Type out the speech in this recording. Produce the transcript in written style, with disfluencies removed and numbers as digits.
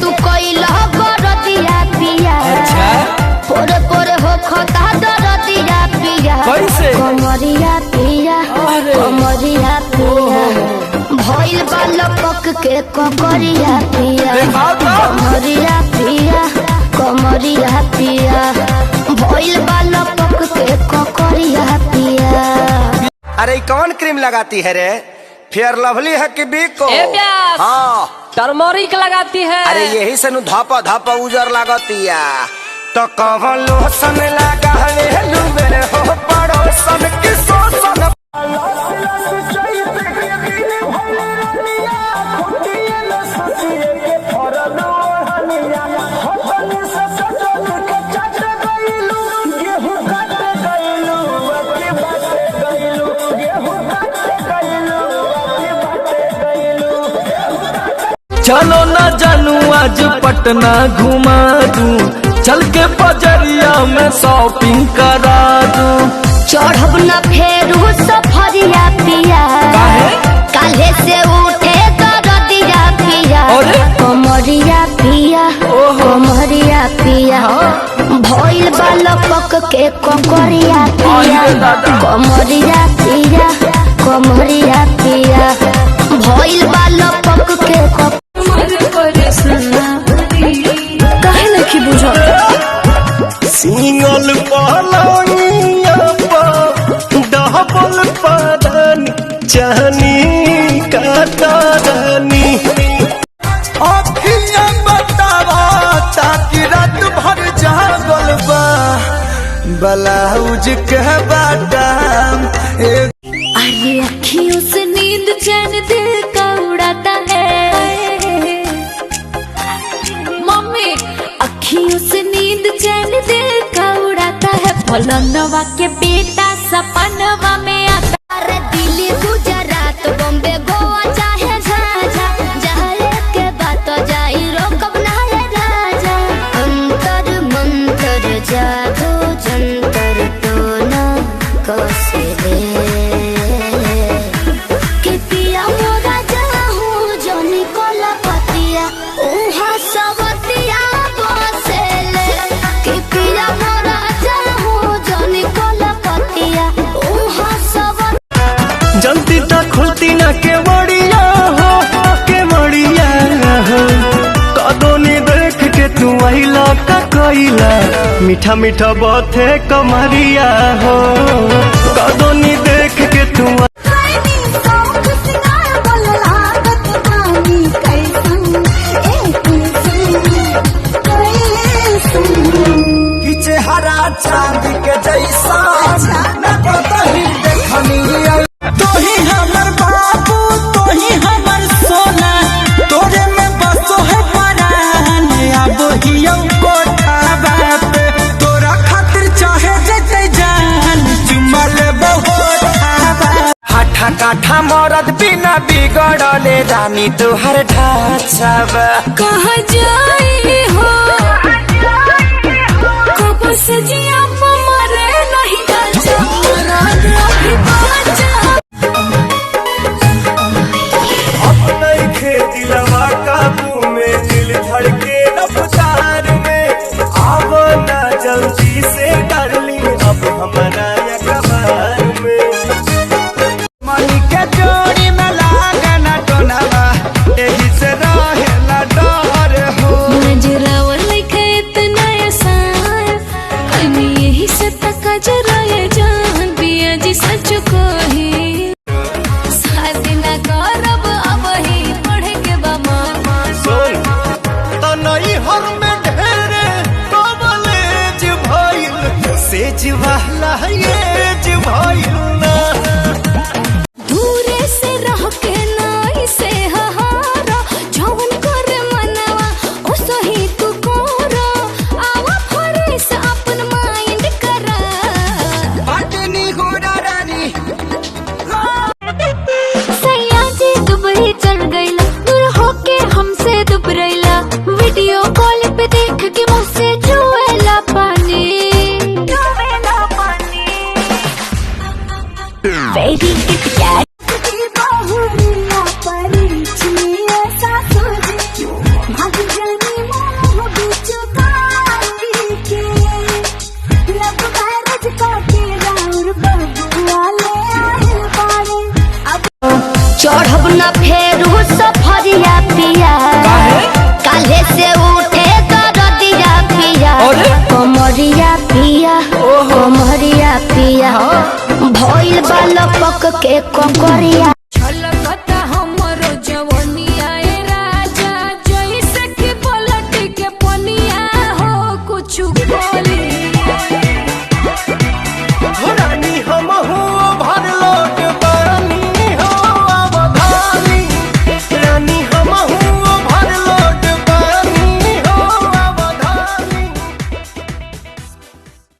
तू कोइला गरदिया पिया। अच्छा पोरे पोरे हो खता दरदिया पिया। कैसे? कमरिया पिया कमरिया पिया भइल बालपक के ककरिया पिया। कमरिया पिया कमरिया पिया भइल बालपक के ककरिया पिया। अरे कौन क्रीम लगाती है रे? फेयर लवली है कि बिको? हाँ टर्मरिक लगाती है। अरे यही से नु धापा धापा उजर लागतिया। तो कवन लोशन लगा मेरे हो पड़ोसन की सोसन। चलो ना जानू आज पटना घुमा दूं, चल के बजरिया में शॉपिंग करा दूं। चढ़ब न फेरू सफरिया पिया। काले से उठे दरदिया पिया। कमरिया पिया कमरिया पिया भइल बालपक के ककरिया पिया। कमरिया पिया कमरिया पिया भइल बालपक के काहे नहीं बुझ सिंगल पलंगिया पर डबल परानी चाहनी काटानी। अखियां बतावा ताकि रात भर जागल बा ब्लाउज के बादाम। अरे अखियों से नींद चैन दिल का उड़ाता है। मम्मी अखियों से नींद चैन दिल का उड़ाता है। फलनवा के बेटा सपनवा में आता। अरे दिल्ली गुजरात बॉम्बे गोवा चाहे झाझा जाए के बात जाई रोकब ना है राजा। अंतर मंतर जादू जंतर तो ना कसे दे कि पिया मोरा जाहू जोनी कोला पतिया उहा सबतिया बसेले। कि पिया मोरा जाहू जोनी कोला पतिया उहा सब। जल्दी तक खुलती ना के मड़िया हो कदोनी देख के तू आइला का कोइला। मीठा मीठा बात है कमरिया हो कदोनी देख के तू। चेहरा चांदी के जैसा न कतही देखनी। तो ही हमर बाबू तो ही हमर सोना तोरे में बसो है परान। अब ही कोठावा पे तोरा खातिर चाहे जते जान चुमल बहुत खावा। हाथा काठा मरद बिना बिगड़ले रानी तुहर ढांचावा। कहाँ जाई हो कब से जिया मरे नहीं गाजा अभी बाजा। अपना खेती लवा काबू में दिल धड़के रफ्तार में। आवो ना जल्दी से डार्लिंग अब हमारा अखबार में। मनी के जोड़ी में लागना टोनावा एही से रहेला डर हो। नजरावर लिखे इतना आसान कहीं यही से तका जरा ये जान पिया जी सच को ही। शादी न करब अब ही पढ़े के बमान। सुन तो नई हर में ढेरे कॉलेज भइल सेज वाला एज भइल ना। दूरे से रह के नाई से हारा जवन कर मनवा ओ सही तू कोरा। आवा फरेस अपन माइंड करा। पटनी घोड़ा रानी सैया जी दुबई चल गईला दूर होके हमसे दुबरैला। वीडियो कॉल पे देख के मुझसे चुएला पानी। करब न फेरू सफरिया पिया काले से उठे दरदिया पिया कमरिया पिया कमरिया पिया भइल बालपक के ककरिया